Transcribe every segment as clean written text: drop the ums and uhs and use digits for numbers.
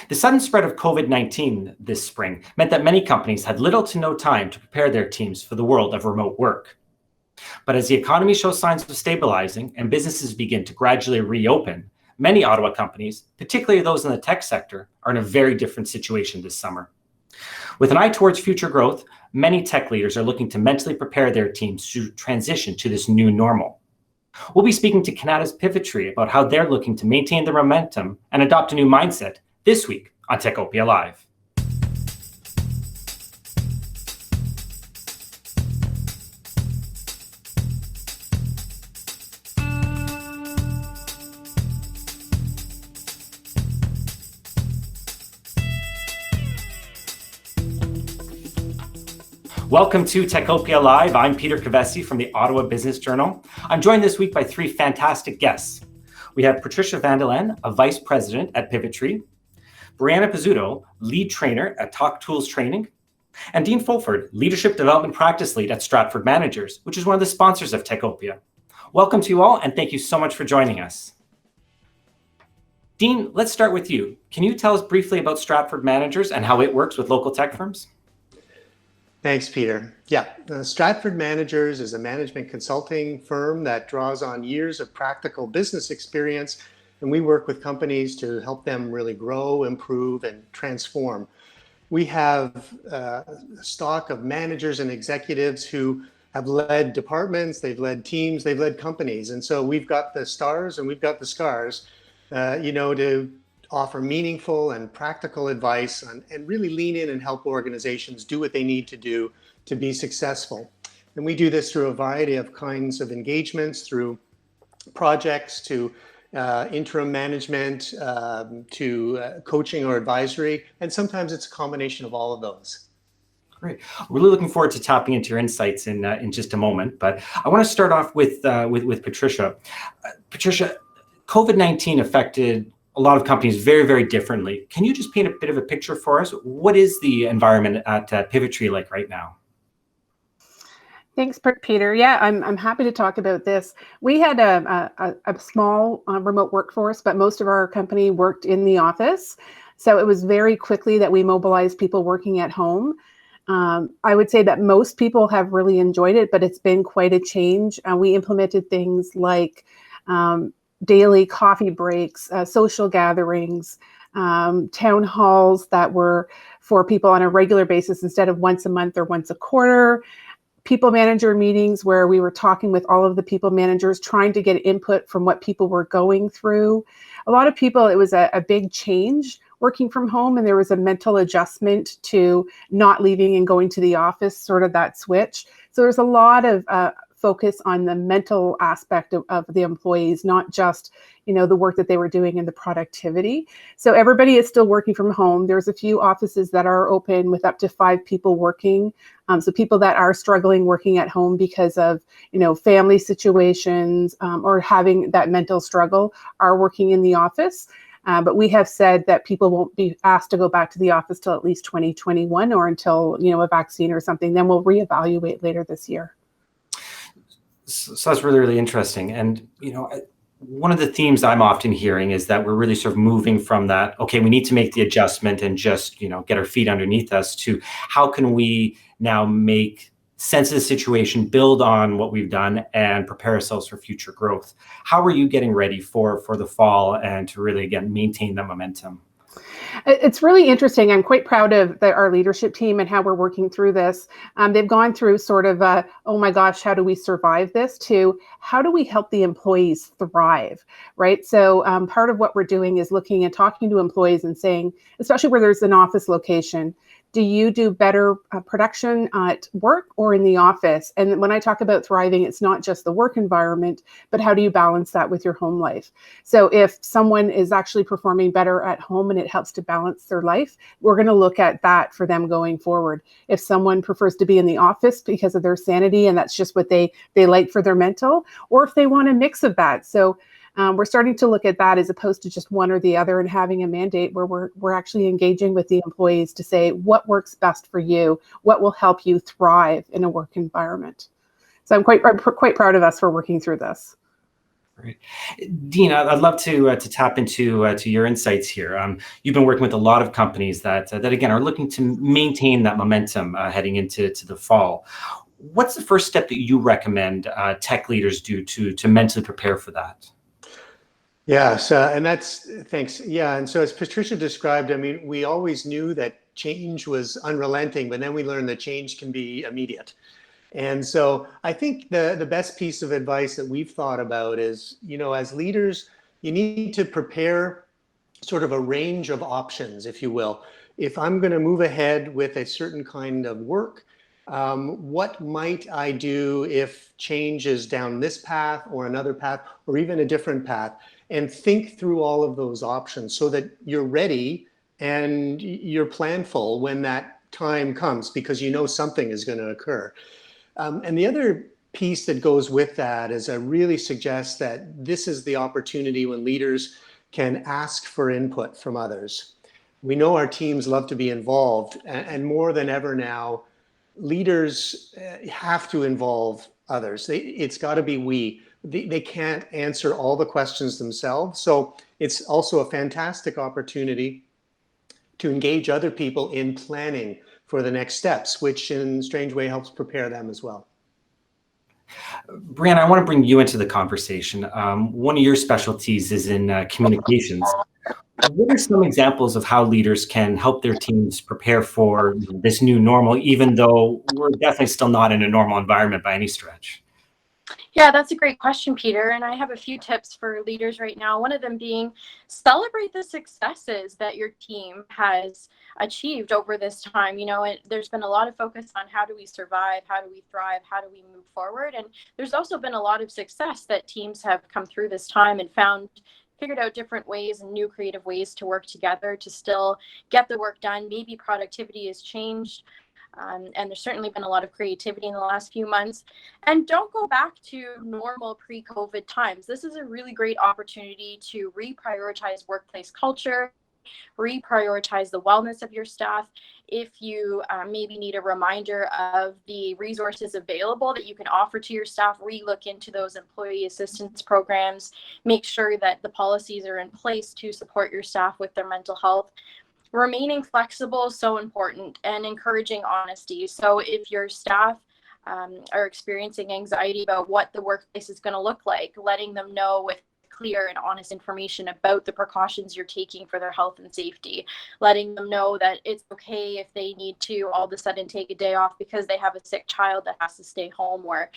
The sudden spread of COVID-19 this spring meant that many companies had little to no time to prepare their teams for the world of remote work. But as the economy shows signs of stabilizing and businesses begin to gradually reopen, many Ottawa companies, particularly those in the tech sector, are in a very different situation this summer. With an eye towards future growth, many tech leaders are looking to mentally prepare their teams to transition to this new normal. We'll be speaking to Canada's Pivotree about how they're looking to maintain their momentum and adopt a new mindset this week on Techopia Live. Welcome to Techopia Live. I'm Peter Cavesi from the Ottawa Business Journal. I'm joined this week by three fantastic guests. We have Patricia Vandelan, a Vice President at Pivotree, Brianna Pizzuto, Lead Trainer at Talk Tools Training, and Dean Fulford, Leadership Development Practice Lead at Stratford Managers, which is one of the sponsors of Techopia. Welcome to you all, and thank you so much for joining us. Dean, let's start with you. Can you tell us briefly about Stratford Managers and how it works with local tech firms? Thanks, Peter. Yeah, Stratford Managers is a management consulting firm that draws on years of practical business experience, and we work with companies to help them really grow, improve, and transform. We have a stock of managers and executives who have led departments, they've led teams, they've led companies, and so we've got the stars and we've got the scars, to offer meaningful and practical advice and really lean in and help organizations do what they need to do to be successful. And we do this through a variety of kinds of engagements, through projects, to interim management, to coaching or advisory, and sometimes it's a combination of all of those. Great. We're really looking forward to tapping into your insights in just a moment, but I want to start off with Patricia. Patricia, COVID-19 affected a lot of companies very, very differently. Can you just paint a bit of a picture for us? What is the environment at Pivotree like right now? Thanks, Peter. Yeah, I'm happy to talk about this. We had a small remote workforce, but most of our company worked in the office. So it was very quickly that we mobilized people working at home. I would say that most people have really enjoyed it, but it's been quite a change. We implemented things like daily coffee breaks, social gatherings, town halls that were for people on a regular basis instead of once a month or once a quarter, people manager meetings where we were talking with all of the people managers, trying to get input from what people were going through. A lot of people, it was a big change working from home, and there was a mental adjustment to not leaving and going to the office, sort of that switch. So there's a lot of focus on the mental aspect of the employees, not just, the work that they were doing and the productivity. So everybody is still working from home. There's a few offices that are open with up to 5 people working. So people that are struggling working at home because of, family situations or having that mental struggle are working in the office. But we have said that people won't be asked to go back to the office till at least 2021 or until, a vaccine or something. Then we'll reevaluate later this year. So that's really, really interesting. And, one of the themes I'm often hearing is that we're really sort of moving from that, okay, we need to make the adjustment and just, get our feet underneath us, to how can we now make sense of the situation, build on what we've done, and prepare ourselves for future growth. How are you getting ready for the fall and to really, again, maintain that momentum? It's really interesting. I'm quite proud of our leadership team and how we're working through this. They've gone through sort of oh my gosh, how do we survive this, to how do we help the employees thrive, right? So part of what we're doing is looking and talking to employees and saying, especially where there's an office location, do you do better production at work or in the office? And when I talk about thriving, it's not just the work environment, but how do you balance that with your home life? So if someone is actually performing better at home and it helps to balance their life, we're going to look at that for them going forward. If someone prefers to be in the office because of their sanity and that's just what they like for their mental, or if they want a mix of that. So we're starting to look at that as opposed to just one or the other, and having a mandate where we're actually engaging with the employees to say what works best for you, what will help you thrive in a work environment. So I'm quite proud of us for working through this. Great. Dean, I'd love to tap into to your insights here. You've been working with a lot of companies that again are looking to maintain that momentum heading into the fall. What's the first step that you recommend tech leaders do to mentally prepare for that? Yeah, so, and that's, thanks. Yeah, and so as Patricia described, I mean, we always knew that change was unrelenting, but then we learned that change can be immediate. And so I think the best piece of advice that we've thought about is, as leaders, you need to prepare sort of a range of options, if you will. If I'm going to move ahead with a certain kind of work, what might I do if change is down this path or another path or even a different path? And think through all of those options so that you're ready and you're planful when that time comes, because you know something is going to occur. And the other piece that goes with that is I really suggest that this is the opportunity when leaders can ask for input from others. We know our teams love to be involved, and more than ever now, leaders have to involve others. It's got to be we. They can't answer all the questions themselves. So it's also a fantastic opportunity to engage other people in planning for the next steps, which in a strange way helps prepare them as well. Brianna, I want to bring you into the conversation. One of your specialties is in communications. What are some examples of how leaders can help their teams prepare for this new normal, even though we're definitely still not in a normal environment by any stretch? Yeah, that's a great question, Peter. And I have a few tips for leaders right now. One of them being celebrate the successes that your team has achieved over this time. There's been a lot of focus on how do we survive, how do we thrive, how do we move forward. And there's also been a lot of success that teams have come through this time and figured out different ways and new creative ways to work together to still get the work done. Maybe productivity has changed. And there's certainly been a lot of creativity in the last few months. And don't go back to normal pre-COVID times. This is a really great opportunity to reprioritize workplace culture, reprioritize the wellness of your staff. If you maybe need a reminder of the resources available that you can offer to your staff, relook into those employee assistance programs, make sure that the policies are in place to support your staff with their mental health. Remaining flexible is so important, and encouraging honesty. So if your staff are experiencing anxiety about what the workplace is going to look like, letting them know with clear and honest information about the precautions you're taking for their health and safety, letting them know that it's okay if they need to all of a sudden take a day off because they have a sick child that has to stay home, or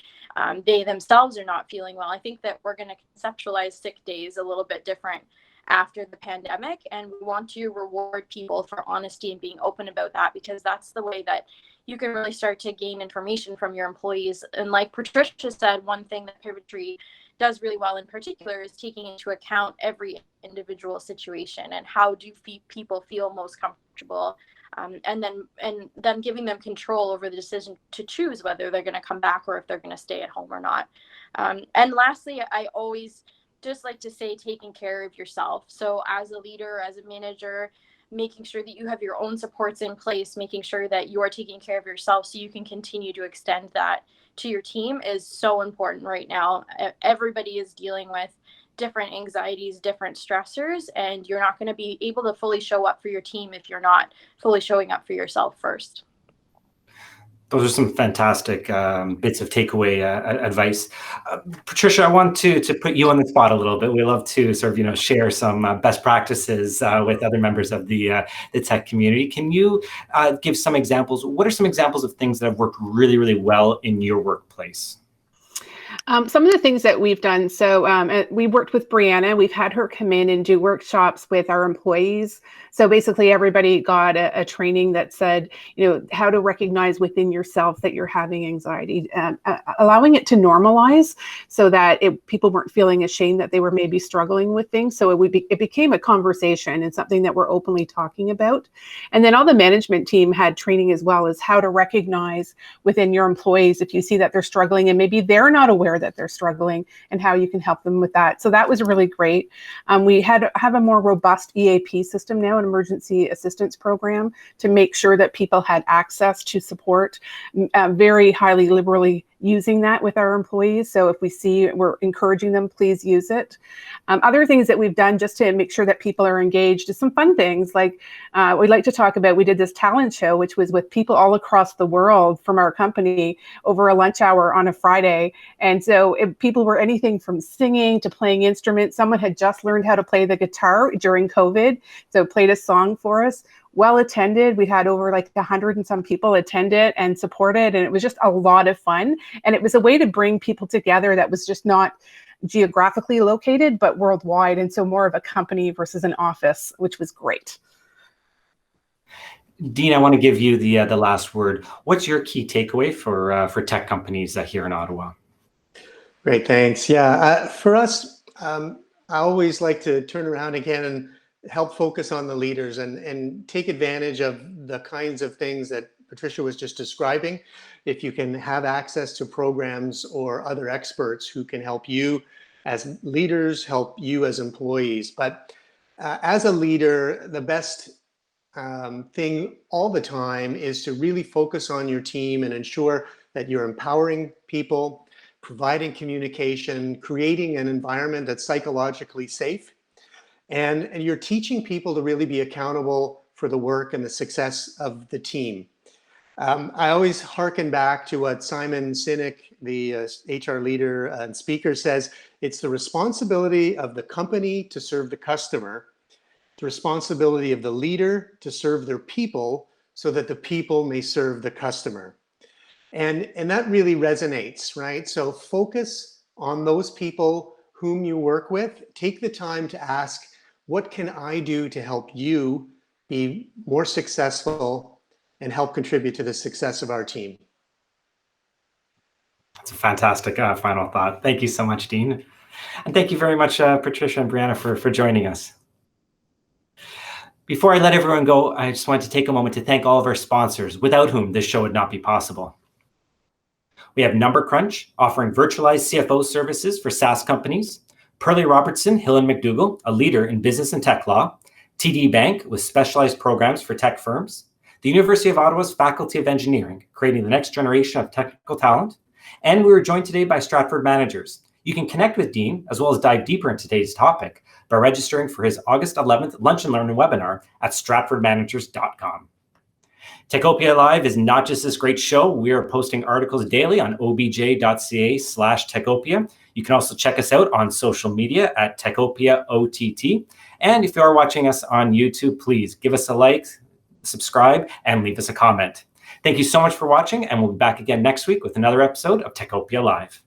they themselves are not feeling well. I think that we're going to conceptualize sick days a little bit different after the pandemic, and we want to reward people for honesty and being open about that, because that's the way that you can really start to gain information from your employees. And like Patricia said, one thing that Pivotree does really well in particular is taking into account every individual situation and how do people feel most comfortable, and then giving them control over the decision to choose whether they're going to come back or if they're going to stay at home or not. And lastly, I always just like to say taking care of yourself. So as a leader, as a manager, making sure that you have your own supports in place, making sure that you are taking care of yourself so you can continue to extend that to your team is so important right now. Everybody is dealing with different anxieties, different stressors, and you're not going to be able to fully show up for your team if you're not fully showing up for yourself first. Those are some fantastic bits of takeaway advice. Patricia, I want to put you on the spot a little bit. We love to sort of share some best practices with other members of the tech community. Can you give some examples? What are some examples of things that have worked really, really well in your workplace? Some of the things that we've done, so we worked with Brianna. We've had her come in and do workshops with our employees. So basically everybody got a training that said, how to recognize within yourself that you're having anxiety, allowing it to normalize so that people weren't feeling ashamed that they were maybe struggling with things. So it became a conversation and something that we're openly talking about. And then all the management team had training as well as how to recognize within your employees if you see that they're struggling and maybe they're not aware that they're struggling, and how you can help them with that. So that was really great. We have a more robust EAP system now, an emergency assistance program, to make sure that people had access to support, very highly liberally using that with our employees. So if we see we're encouraging them, please use it. Other things that we've done just to make sure that people are engaged is some fun things like we'd like to talk about. We did this talent show, which was with people all across the world from our company over a lunch hour on a Friday. And so people were anything from singing to playing instruments. Someone had just learned how to play the guitar during COVID, so played a song for us. Well attended. We had over like 100 and some people attend it and support it. And it was just a lot of fun. And it was a way to bring people together that was just not geographically located, but worldwide. And so more of a company versus an office, which was great. Dean, I want to give you the last word. What's your key takeaway for tech companies here in Ottawa? Great, thanks. Yeah, for us, I always like to turn around again and help focus on the leaders and take advantage of the kinds of things that Patricia was just describing. If you can have access to programs or other experts who can help you as leaders, help you as employees. But as a leader, the best thing all the time is to really focus on your team and ensure that you're empowering people, providing communication, creating an environment that's psychologically safe. And you're teaching people to really be accountable for the work and the success of the team. I always hearken back to what Simon Sinek, the HR leader and speaker, says. It's the responsibility of the company to serve the customer, the responsibility of the leader to serve their people so that the people may serve the customer. And that really resonates, right? So focus on those people whom you work with. Take the time to ask, what can I do to help you be more successful and help contribute to the success of our team? That's a fantastic final thought. Thank you so much, Dean. And thank you very much, Patricia and Brianna, for joining us. Before I let everyone go, I just wanted to take a moment to thank all of our sponsors, without whom this show would not be possible. We have Number Crunch, offering virtualized CFO services for SaaS companies. Perley Robertson, Hill & McDougall, a leader in business and tech law. TD Bank, with specialized programs for tech firms. The University of Ottawa's Faculty of Engineering, creating the next generation of technical talent. And we were joined today by Stratford Managers. You can connect with Dean, as well as dive deeper into today's topic, by registering for his August 11th Lunch and Learn webinar at stratfordmanagers.com. Techopia Live is not just this great show. We are posting articles daily on obj.ca/Techopia. You can also check us out on social media at Techopia OTT. And if you are watching us on YouTube, please give us a like, subscribe, and leave us a comment. Thank you so much for watching, and we'll be back again next week with another episode of Techopia Live.